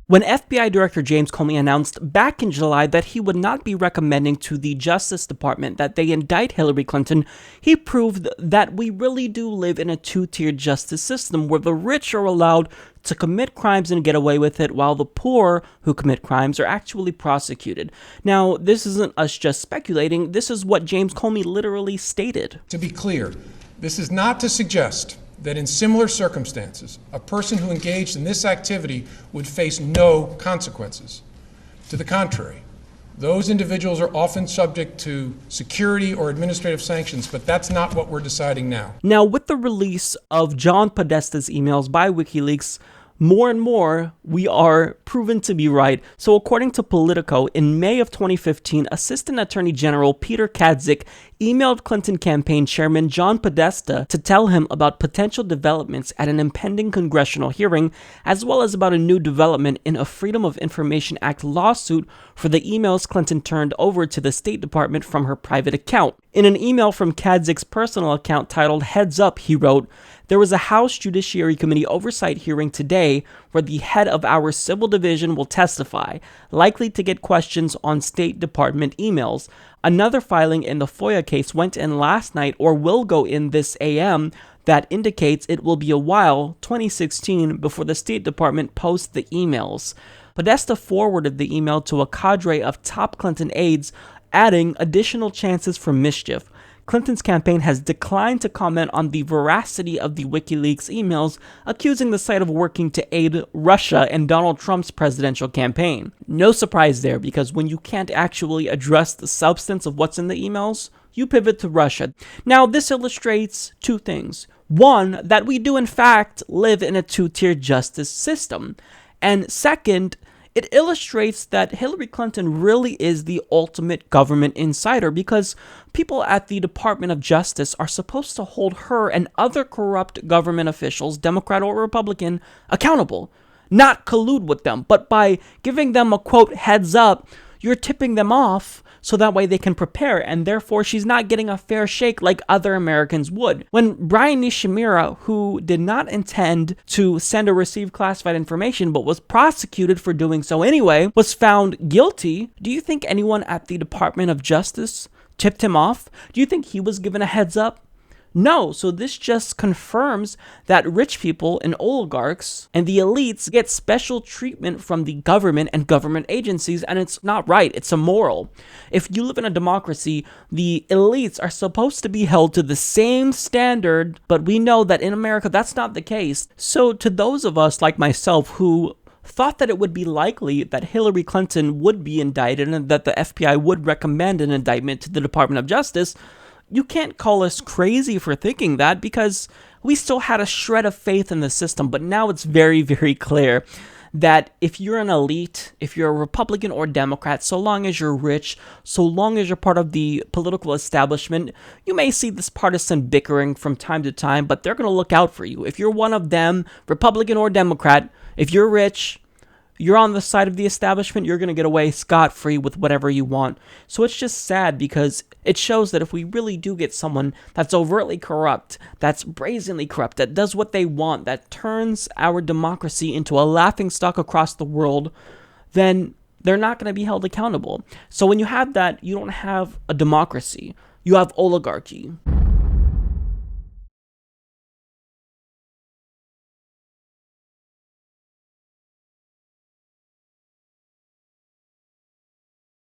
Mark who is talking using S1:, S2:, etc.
S1: When FBI Director James Comey announced back in July that he would not be recommending to the Justice Department that they indict Hillary Clinton, he proved that we really do live in a two-tiered justice system where the rich are allowed to commit crimes and get away with it, while the poor who commit crimes are actually prosecuted. Now, this isn't us just speculating, this is what James Comey literally stated.
S2: To be clear, this is not to suggest that in similar circumstances, a person who engaged in this activity would face no consequences. To the contrary, those individuals are often subject to security or administrative sanctions, but that's not what we're deciding now.
S1: Now, with the release of John Podesta's emails by WikiLeaks, more and more, we are proven to be right. So according to Politico, in May of 2015, Assistant Attorney General Peter Kadzik emailed Clinton campaign chairman John Podesta to tell him about potential developments at an impending congressional hearing, as well as about a new development in a Freedom of Information Act lawsuit for the emails Clinton turned over to the State Department from her private account. In an email from Kadzik's personal account titled "Heads Up," he wrote, "There was a House Judiciary Committee oversight hearing today where the head of our civil division will testify, likely to get questions on State Department emails. Another filing in the FOIA case went in last night or will go in this AM that indicates it will be a while, 2016, before the State Department posts the emails." Podesta forwarded the email to a cadre of top Clinton aides, adding additional chances for mischief. Clinton's campaign has declined to comment on the veracity of the WikiLeaks emails, accusing the site of working to aid Russia and Donald Trump's presidential campaign. No surprise there, because when you can't actually address the substance of what's in the emails, you pivot to Russia. Now, this illustrates two things. One, that we do in fact live in a two-tier justice system. And second, it illustrates that Hillary Clinton really is the ultimate government insider, because people at the Department of Justice are supposed to hold her and other corrupt government officials, Democrat or Republican, accountable, not collude with them. But by giving them a, quote, heads up, you're tipping them off so that way they can prepare, and therefore she's not getting a fair shake like other Americans would. When Brian Nishimura, who did not intend to send or receive classified information but was prosecuted for doing so anyway, was found guilty, do you think anyone at the Department of Justice tipped him off? Do you think he was given a heads up? No, so this just confirms that rich people and oligarchs and the elites get special treatment from the government and government agencies, and it's not right, it's immoral. If you live in a democracy, the elites are supposed to be held to the same standard, but we know that in America that's not the case. So to those of us like myself who thought that it would be likely that Hillary Clinton would be indicted and that the FBI would recommend an indictment to the Department of Justice, you can't call us crazy for thinking that, because we still had a shred of faith in the system. But now it's very, very clear that if you're an elite, if you're a Republican or Democrat, so long as you're rich, so long as you're part of the political establishment, you may see this partisan bickering from time to time, but they're going to look out for you. If you're one of them, Republican or Democrat, if you're rich, you're on the side of the establishment, you're going to get away scot-free with whatever you want. So it's just sad, because it shows that if we really do get someone that's overtly corrupt, that's brazenly corrupt, that does what they want, that turns our democracy into a laughingstock across the world, then they're not going to be held accountable. So when you have that, you don't have a democracy. You have oligarchy.